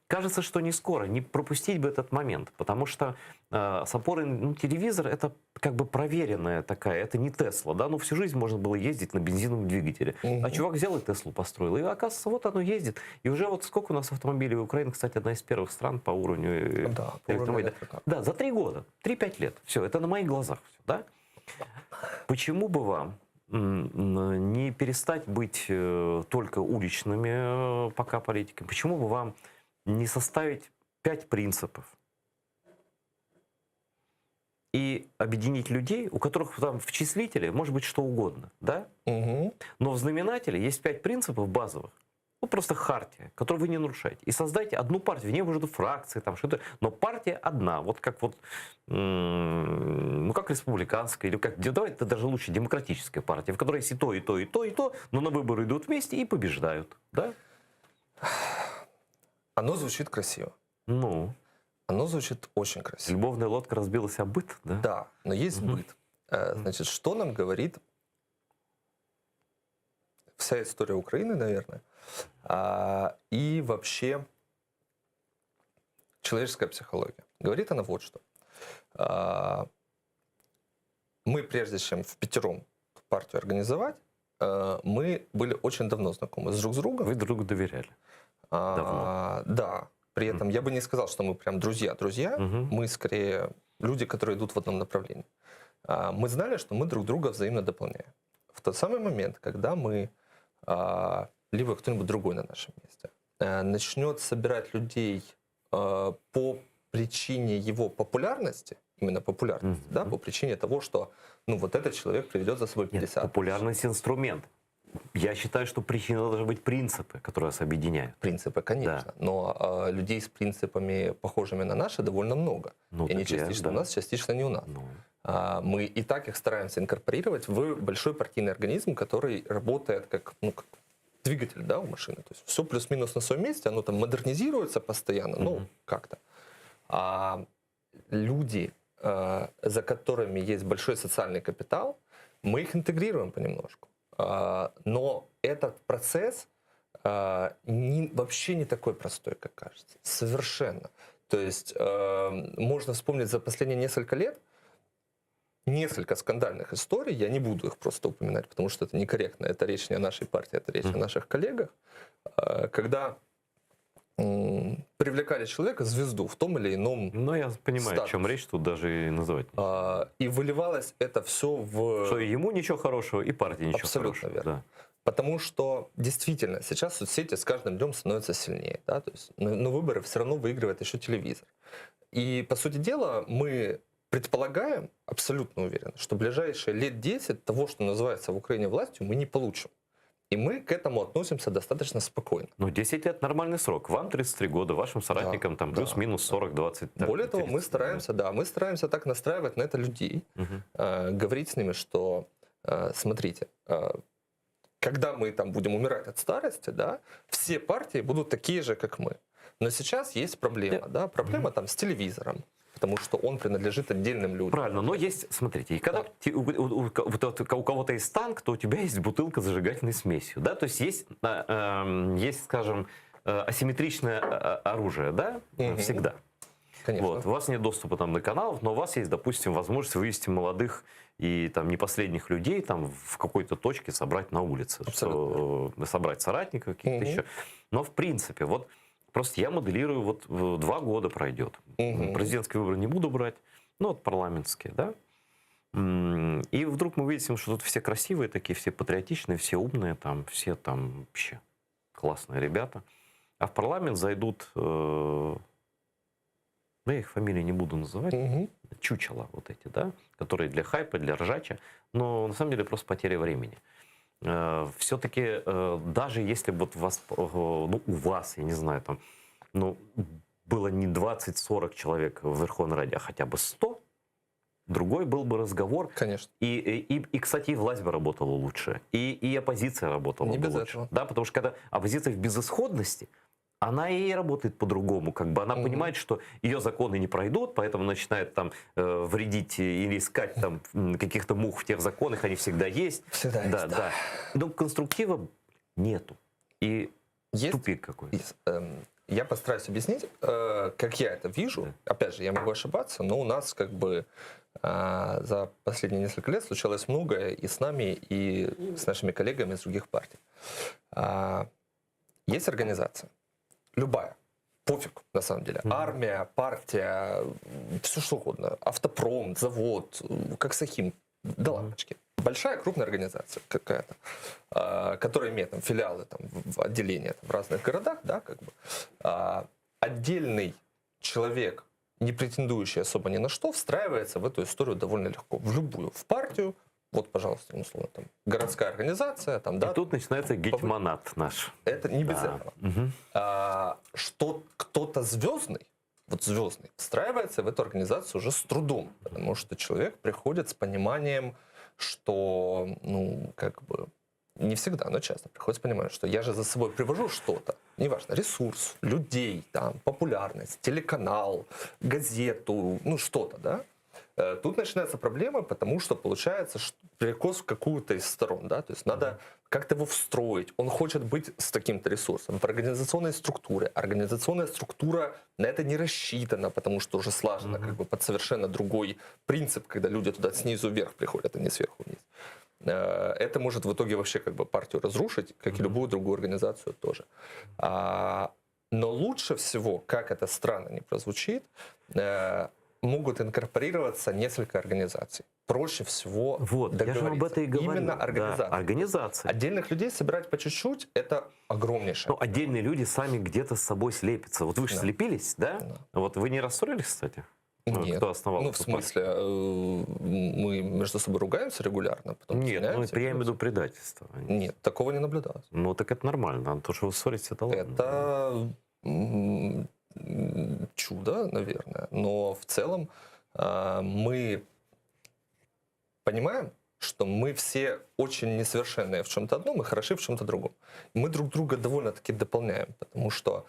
кажется, что не скоро, не пропустить бы этот момент, потому что с опорой телевизор это как бы проверенная такая, это не Тесла, да, ну всю жизнь можно было ездить на бензиновом двигателе, а чувак взял и Теслу построил, и оказывается, вот оно ездит, и уже вот сколько у нас автомобилей, Украина, кстати, одна из первых стран по уровню электромобилей. Да, за 3 года, 3-5 лет, все, это на моих глазах, все, да? Почему бы вам не перестать быть только уличными пока политиками, почему бы вам не составить 5 принципов и объединить людей, у которых там в числителе может быть что угодно, да? Но в знаменателе есть 5 принципов базовых. Вот просто хартия, которую вы не нарушаете. И создайте одну партию, в ней может быть фракции, там что-то, но партия одна, вот как вот, ну как республиканская, или как, давайте даже лучше демократическая партия, в которой есть и то, и то, и то, и то, но на выборы идут вместе и побеждают, да? Оно звучит красиво. Ну, Оно звучит очень красиво. любовная лодка разбилась об быт, да? Да, но есть быт. Значит, что нам говорит вся история Украины, наверное, и вообще человеческая психология? Говорит она вот что. Мы, прежде чем впятером партию организовать, мы были очень давно знакомы друг с другом. Вы друг другу доверяли. Давно. Да. При этом я бы не сказал, что мы прям друзья-друзья. Мы скорее люди, которые идут в одном направлении. Мы знали, что мы друг друга взаимно дополняем. В тот самый момент, когда мы, либо кто-нибудь другой на нашем месте, начнет собирать людей по причине его популярности, именно популярности, да, по причине того, что ну, вот этот человек приведет за собой 50. Нет, популярность инструмент. Я считаю, что причина должны быть принципы, которые нас объединяют. Принципы, конечно. Да. Но людей с принципами, похожими на наши, довольно много. Ну, и они частично у нас, частично не у нас. Ну. Мы и так их стараемся инкорпорировать в большой партийный организм, который работает как, ну, как двигатель, да, у машины. То есть все плюс-минус на своем месте, оно там модернизируется постоянно, ну, как-то. А люди, за которыми есть большой социальный капитал, мы их интегрируем понемножку. Но этот процесс вообще не такой простой, как кажется. Совершенно. То есть можно вспомнить за последние несколько лет несколько скандальных историй. Я не буду их просто упоминать, потому что это некорректно. Это речь не о нашей партии, это речь о наших коллегах. Когда привлекали человека, звезду, в том или ином Ну, я понимаю, статусе. о чем речь, тут даже и называть. И выливалось это все в... Что и ему ничего хорошего, и партии ничего Абсолютно хорошего. верно. Да. Потому что действительно сейчас соцсети с каждым днем становятся сильнее. Да? То есть, но выборы все равно выигрывает еще телевизор. И, по сути дела, мы предполагаем, абсолютно уверены, что в ближайшие лет 10 того, что называется в Украине властью, мы не получим. И мы к этому относимся достаточно спокойно. Ну, 10 лет нормальный срок. Вам 33 года, вашим соратникам Да, там плюс-минус 40-20. Более того, мы стараемся, мы стараемся так настраивать на это людей, говорить с ними, что смотрите, когда мы там будем умирать от старости, да, все партии будут такие же, как мы. Но сейчас есть проблема, да, проблема там с телевизором, потому что он принадлежит отдельным людям. Правильно, но есть, смотрите, и когда у кого-то есть танк, то у тебя есть бутылка с зажигательной смесью, да, то есть есть, скажем, асимметричное оружие, да, всегда. Конечно. Вот, у вас нет доступа там на канал, но у вас есть, допустим, возможность вывести молодых и там не последних людей там в какой-то точке собрать на улице, что, собрать соратников каких-то еще. Но в принципе, вот просто я моделирую, вот 2 года пройдет. Президентские выборы не буду брать, ну вот парламентские, да. И вдруг мы увидим, что тут все красивые такие, все патриотичные, все умные, там, все там вообще классные ребята. А в парламент зайдут, я их фамилии не буду называть, чучела вот эти, да, которые для хайпа, для ржача, но на самом деле просто потеря времени. Все-таки даже если вот у вас, я не знаю, там, ну, было не 20-40 человек в Верховной Раде, а хотя бы 100, другой был бы разговор. Конечно. И кстати, и власть бы работала лучше, и оппозиция работала не бы без лучше. этого. Да, потому что когда оппозиция в безысходности, она и работает по-другому, как бы она понимает, что ее законы не пройдут, поэтому начинает там вредить или искать там каких-то мух в тех законах, они всегда есть. Всегда есть, да, да. Но конструктива нету. И есть, тупик какой-то. Я постараюсь объяснить, как я это вижу. Да. Опять же, я могу ошибаться, но у нас как бы за последние несколько лет случалось многое и с нами, и с нашими коллегами из других партий. Есть организация. Любая. Пофиг, на самом деле. Армия, партия, все что угодно. Автопром, завод, как Сахим. Да лампочки. Большая, крупная организация какая-то, которая имеет там, филиалы, там, отделения там, в разных городах. Да, как бы. Отдельный человек, не претендующий особо ни на что, встраивается в эту историю довольно легко. В любую. В партию, вот, пожалуйста, условно, там, городская организация, там, да, И тут начинается гетьманат наш. это не без Да. этого. Мгм. Что кто-то звездный, вот звездный, встраивается в эту организацию уже с трудом, потому что человек приходит с пониманием, что, ну, как бы, не всегда, но часто приходит с пониманием, что я же за собой привожу что-то, неважно, ресурс, людей, там, популярность, телеканал, газету, ну, что-то, да. Тут начинается проблема, потому что получается перекос в какую-то из сторон, да, то есть надо как-то его встроить. Он хочет быть с таким-то ресурсом в организационной структуре. Организационная структура на это не рассчитана, потому что уже слажена как бы под совершенно другой принцип, когда люди туда снизу вверх приходят, а не сверху вниз. Это может в итоге вообще как бы партию разрушить, как и любую другую организацию тоже. Но лучше всего, как это странно не прозвучит, могут инкорпорироваться несколько организаций. Проще всего Вот, я же об этом и говорю. Именно организации. Да, организация. Отдельных людей собирать по чуть-чуть — это огромнейшее. Ну, отдельные люди сами где-то с собой слепятся. Вот вы же Да. слепились, да? Да. Вот вы не рассорились, кстати? Нет. Кто основал Ну, в эту партию? смысле, мы между собой ругаемся регулярно, потом Нет, ну, извиняемся, я имею в виду предательство. Нет, такого не наблюдалось. Ну, так это нормально. А то, что вы ссоритесь, это ладно. Это чудо, наверное. Но в целом мы понимаем, что мы все очень несовершенные в чем-то одном и хороши в чем-то другом. Мы друг друга довольно-таки дополняем, потому что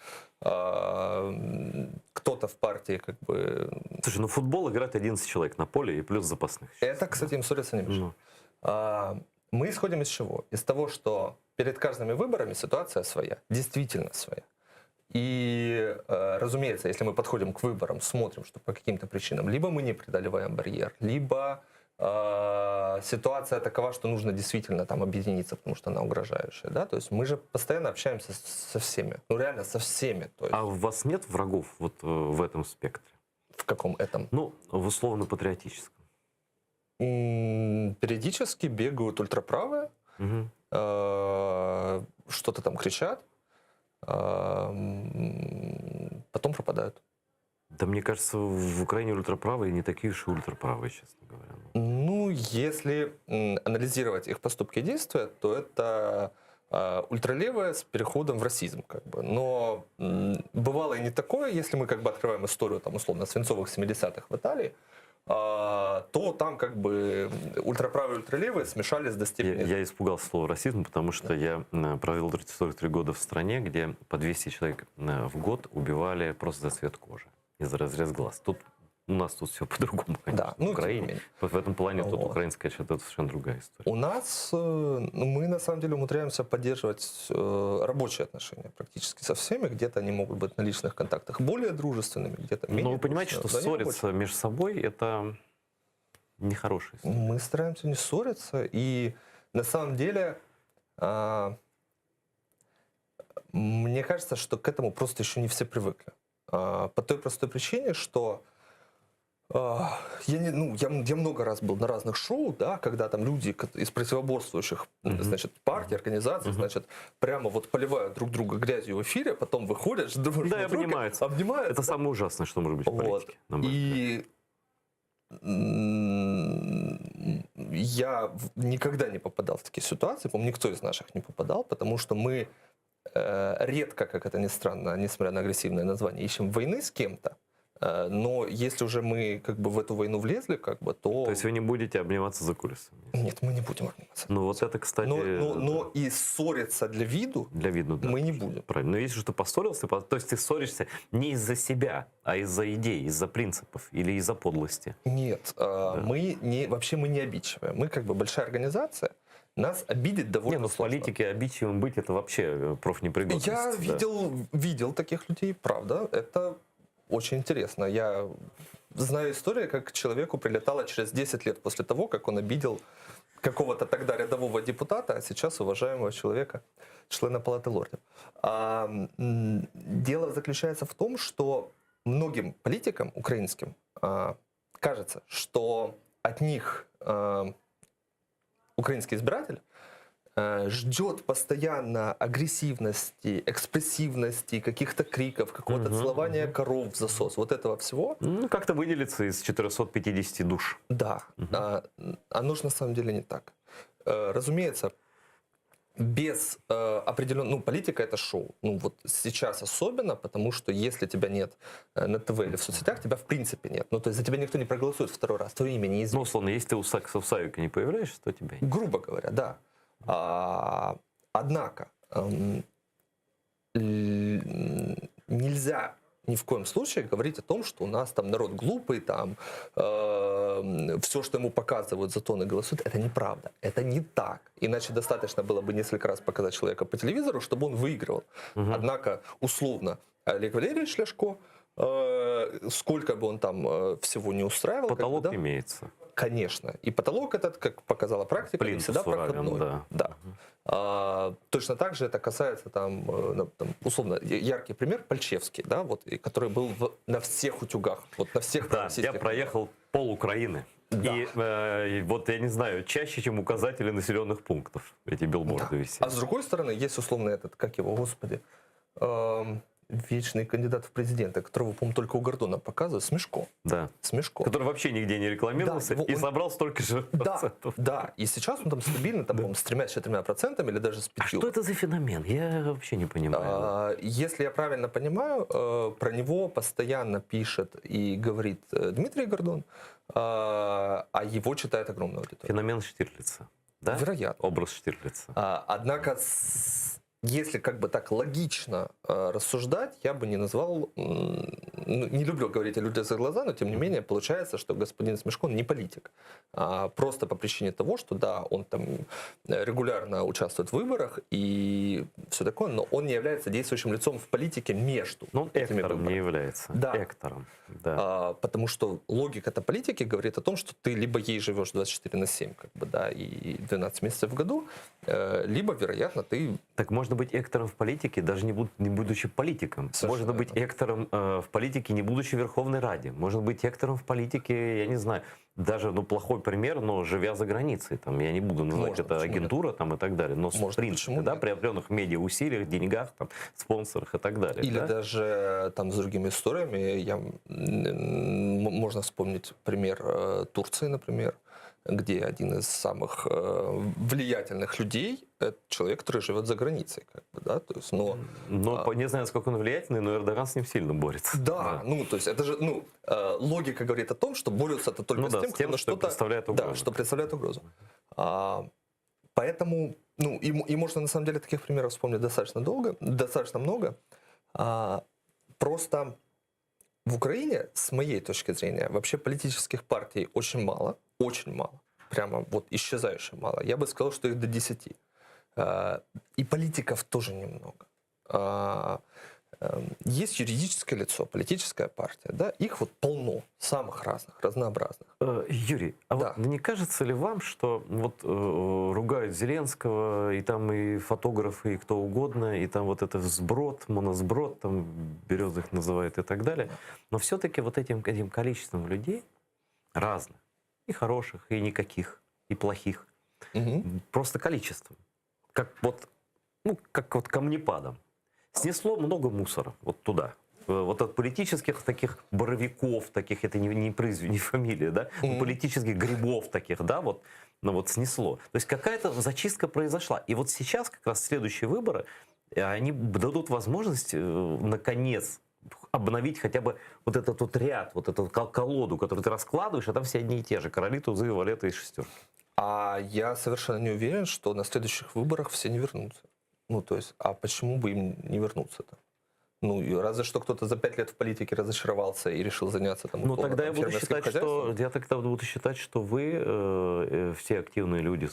кто-то в партии как бы... Слушай, ну футбол играет 11 человек на поле и плюс запасных. Это, кстати, им ссориться не мешает. Ну. Мы исходим из чего? Из того, что перед каждыми выборами ситуация своя, действительно своя. И, разумеется, если мы подходим к выборам, смотрим, что по каким-то причинам либо мы не преодолеваем барьер, либо ситуация такова, что нужно действительно там объединиться, потому что она угрожающая, да, то есть мы же постоянно общаемся со всеми, ну реально со всеми. То есть А у вас нет врагов вот в этом спектре? в каком этом? Ну, в условно-патриотическом. Периодически бегают ультраправые, Мгм. что-то там кричат, потом пропадают. Да мне кажется, в Украине ультраправые не такие уж и ультраправые, честно говоря. Ну, если анализировать их поступки и действия, то это ультралевое с переходом в расизм, как бы. Но бывало и не такое, если мы как бы открываем историю, там, условно, свинцовых 70-х в Италии, то там как бы ультраправые и ультралевые смешались до степени... Я испугался слова расизм, потому что я провел 43 года в стране, где по 200 человек в год убивали просто за цвет кожи и за разрез глаз. Тут у нас тут все по-другому, конечно, Да, в ну, тем не Украине. менее. В этом плане тут Вот. украинская что-то это совершенно другая история. У нас, мы на самом деле умудряемся поддерживать рабочие отношения практически со всеми. Где-то они могут быть на личных контактах более дружественными, где-то менее. Но вы понимаете, что дружественными, но они ссориться между собой — это нехорошая история. Мы стараемся не ссориться, и на самом деле мне кажется, что к этому просто еще не все привыкли. По той простой причине, что я много раз был на разных шоу, да, когда там люди из противоборствующих, значит, партий, организаций, значит, прямо вот поливают друг друга грязью в эфире, потом выходят, друг Да, и друга, обнимаются. обнимаются. Это самое ужасное, что может быть в Вот. политике. на мой взгляд. И я никогда не попадал в такие ситуации, по-моему, никто из наших не попадал, потому что мы редко, как это ни странно, несмотря на агрессивное название, ищем войны с кем-то. Но если уже мы как бы в эту войну влезли, как бы, то... То есть вы не будете обниматься за кулисами? Нет, мы не будем обниматься. Ну вот это, кстати, Но и ссориться для виду для виду, да. мы не будем. Правильно. Но если что ты поссорился, то есть ты ссоришься не из-за себя, а из-за идей, из-за принципов или из-за подлости. Нет, вообще мы не обидчивые. Мы как бы большая организация, нас обидеть довольно Не, ну в сложно. политике обидчивым быть — это вообще профнепригодность. Я да. видел таких людей, правда. Это очень интересно. Я знаю историю, как человеку прилетало через 10 лет после того, как он обидел какого-то тогда рядового депутата, а сейчас уважаемого человека, члена Палаты лордов. Дело заключается в том, что многим политикам украинским кажется, что от них украинский избиратель ждет постоянно агрессивности, экспрессивности, каких-то криков, какого-то целования коров в засос, вот этого всего. Ну, как-то выделиться из 450 душ. Да, оно же на самом деле не так. Разумеется, без определенного... Ну, политика — это шоу. Ну, вот сейчас особенно, потому что если тебя нет на ТВ или в соцсетях, тебя в принципе нет. Ну, то есть за тебя никто не проголосует второй раз, твое имя неизвестно. Ну, условно, если ты у Савика не появляешься, то тебя нет. Грубо говоря, да. Однако нельзя ни в коем случае говорить о том, что у нас там народ глупый, там все, что ему показывают, за то он и голосует. Это неправда. Это не так. Иначе достаточно было бы несколько раз показать человека по телевизору, чтобы он выигрывал. Однако, условно, Олег Валерьевич Ляшко, сколько бы он там всего не устраивал... Потолок как бы, да, имеется. Конечно. И потолок этот, как показала практика, не всегда проходной. Да. Точно так же это касается там, условно, яркий пример Пальчевский, да, вот, который был на всех утюгах, вот на всех. Да, я проехал пол Украины. Да. И вот я не знаю, чаще, чем указатели населенных пунктов эти билборды висят. А с другой стороны, есть условно этот, как его, господи, вечный кандидат в президенты, которого, по-моему, только у Гордона показывают, Смешко. Да. Смешко. Который вообще нигде не рекламировался, да, и собрал столько же процентов. Да, и сейчас он там стабильно, там, по-моему, с 3-4% или даже с 5%. А что это за феномен? Я вообще не понимаю. Если я правильно понимаю, про него постоянно пишет и говорит Дмитрий Гордон, а его читает огромная аудитория. Феномен Штирлица, да? Вероятно. Образ Штирлица. Однако... Если как бы так логично рассуждать, я бы не назвал, не люблю говорить о людях за глаза, но тем не менее получается, что господин Смешко не политик. Просто по причине того, что да, он там регулярно участвует в выборах и все такое, но он не является действующим лицом в политике между. Но он эктором не является. Да. Эктором. Да. Потому что логика-то политики говорит о том, что ты либо ей живешь 24/7, как бы, да, и 12 месяцев в году, либо, вероятно, ты... Так можно быть эктором в политике, даже не будучи политиком. Совершенно. Можно быть эктором в политике, не будучи в Верховной Раде. Можно быть эктором в политике, я не знаю, даже, плохой пример, но живя за границей. Там, я не буду называть это агентура там, и так далее. Но в принципе, да, при определенных медиа-усилиях, деньгах, там, спонсорах и так далее. Или да? даже там с другими историями. Можно вспомнить пример Турции, например, где один из самых влиятельных людей — это человек, который живет за границей. Как бы, да? То есть, но не знаю, насколько он влиятельный, но Эрдоган с ним сильно борется. Да, то есть это же, логика говорит о том, что борются это только с тем, кто что-то представляет угрозу. Да, что представляет угрозу. Поэтому, и можно на самом деле таких примеров вспомнить достаточно много. Просто в Украине, с моей точки зрения, вообще политических партий очень мало. Прямо вот исчезающе мало. Я бы сказал, что их до 10. И политиков тоже немного. Есть юридическое лицо, политическая партия, да, их вот полно, самых разных, разнообразных. Юрий, а да. вот не кажется ли вам, что вот ругают Зеленского, и там и фотографы, и кто угодно, и там вот это сброд, моносброд, там Березых называют и так далее, но все-таки вот этим количеством людей разных, и хороших, и никаких, и плохих, просто количеством, как вот камнепадом, снесло много мусора вот туда. Вот от политических таких боровиков, таких, это не фамилия, да, политических грибов таких, да, вот снесло. То есть какая-то зачистка произошла. И вот сейчас как раз следующие выборы, они дадут возможность, наконец, обновить хотя бы вот этот вот ряд, вот эту колоду, которую ты раскладываешь, а там все одни и те же: короли, тузы, валеты и шестерки. А я совершенно не уверен, что на следующих выборах все не вернутся. То есть, а почему бы им не вернуться-то? Разве что кто-то за 5 лет в политике разочаровался и решил заняться там. Тогда я буду считать, что вы, все активные люди,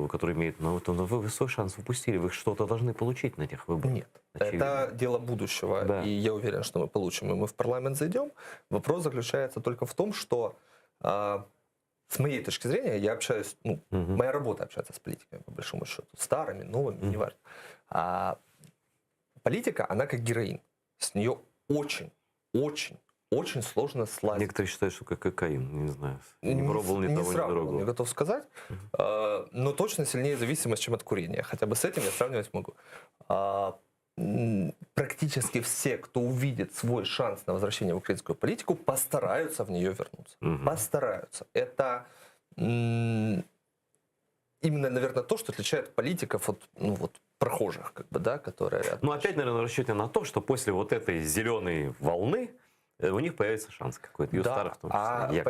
которые имеют, вы свой шанс упустили, вы что-то должны получить на этих выборах. Нет, это дело будущего, да. И я уверен, что мы получим, и мы в парламент зайдем. Вопрос заключается только в том, что с моей точки зрения, я общаюсь, моя работа общаться с политиками, по большому счету, старыми, новыми, неважно. Политика, она как героин. С нее очень, очень, очень сложно слазить. Некоторые считают, что как кокаин, не знаю. Не пробовал ни того, ни сравнивал, другого. не готов сказать, но точно сильнее зависимость, чем от курения. Хотя бы с этим я сравнивать могу. Практически все, кто увидит свой шанс на возвращение в украинскую политику, постараются в нее вернуться. Постараются. Это именно, наверное, то, что отличает политиков от прохожих, как бы, да, которые... Ну, опять, наверное, в расчете на то, что после вот этой зеленой волны у них появится шанс какой-то. И у старых в том числе.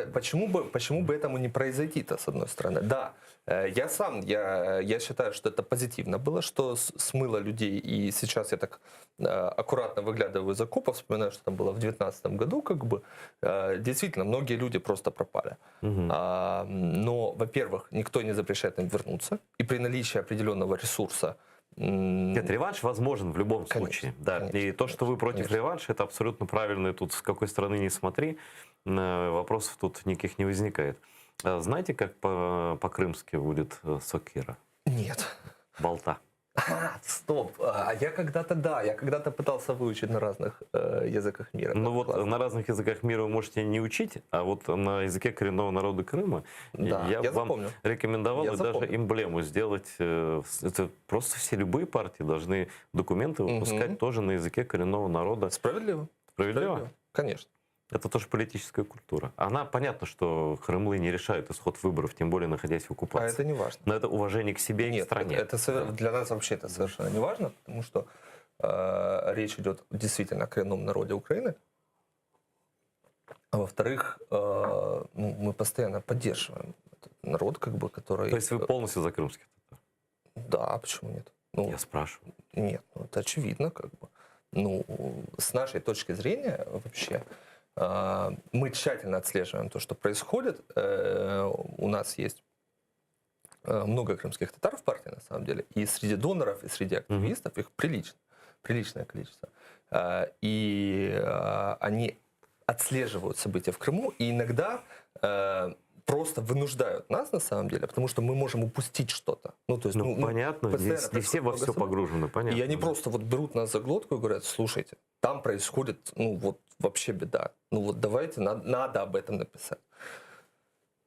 Почему бы этому не произойти-то, с одной стороны? Да, я считаю, что это позитивно было, что смыло людей, и сейчас я так аккуратно выглядываю из окопа, вспоминаю, что там было в 2019 году, как бы, действительно, многие люди просто пропали. Но, во-первых, никто не запрещает им вернуться, и при наличии определенного ресурса. Нет, реванш возможен в любом случае. Да. Конечно, И то, что вы против реванша, это абсолютно правильно. И тут с какой стороны не смотри, вопросов тут никаких не возникает. А знаете, как по-крымски будет сокира? Нет. Болта. Стоп. Я когда-то пытался выучить на разных языках мира. Ну вот Классно. на разных языках мира вы можете не учить, а вот на языке коренного народа Крыма Да, я вам запомню. рекомендовал и даже эмблему сделать. Это просто все любые партии должны документы выпускать тоже на языке коренного народа. Справедливо. Справедливо? Конечно. Это тоже политическая культура. Она, понятно, что крымлы не решают исход выборов, тем более находясь в оккупации. А это не важно. Но это уважение к себе и к стране. Для нас вообще это совершенно не важно, потому что речь идет действительно о коренном народе Украины. А во-вторых, мы постоянно поддерживаем этот народ, как бы, который... То есть вы полностью за крымских татар? Да, а почему нет? Ну, Я спрашиваю. Нет, это очевидно, как бы. Ну, с нашей точки зрения вообще, мы тщательно отслеживаем то, что происходит. У нас есть много крымских татар в партии, на самом деле. И среди доноров, и среди активистов их приличное количество. И они отслеживают события в Крыму, и иногда просто вынуждают нас, на самом деле, потому что мы можем упустить что-то. Ну, то есть, понятно, здесь не все во все погружены, понятно. И они просто вот берут нас за глотку и говорят: слушайте, там происходит, вообще беда. Давайте, надо об этом написать.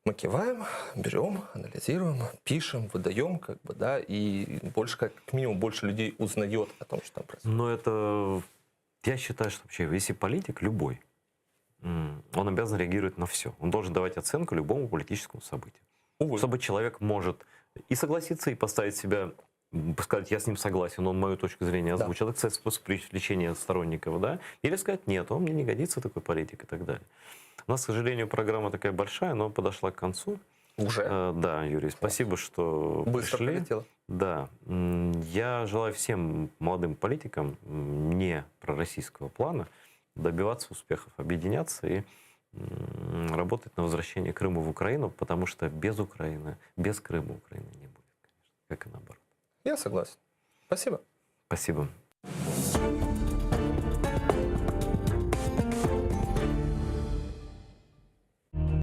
Мы киваем, берем, анализируем, пишем, выдаем, как бы, да, и как минимум больше людей узнает о том, что там происходит. Но это, я считаю, что вообще, если политик любой, он обязан реагировать на все. Он должен давать оценку любому политическому событию. Увы. Чтобы человек может и согласиться, и поставить себя, сказать: я с ним согласен, он мою точку зрения озвучил. Это, кстати, способ привлечения сторонников, да? Или сказать: нет, он мне не годится, такой политик, и так далее. У нас, к сожалению, программа такая большая, но подошла к концу. Уже? Да, Юрий, спасибо, что быстро пришли. прилетело. Да. Я желаю всем молодым политикам не пророссийского плана добиваться успехов, объединяться и работать на возвращение Крыма в Украину, потому что без Украины, без Крыма Украины не будет, конечно, как и наоборот. Я согласен. Спасибо. Спасибо.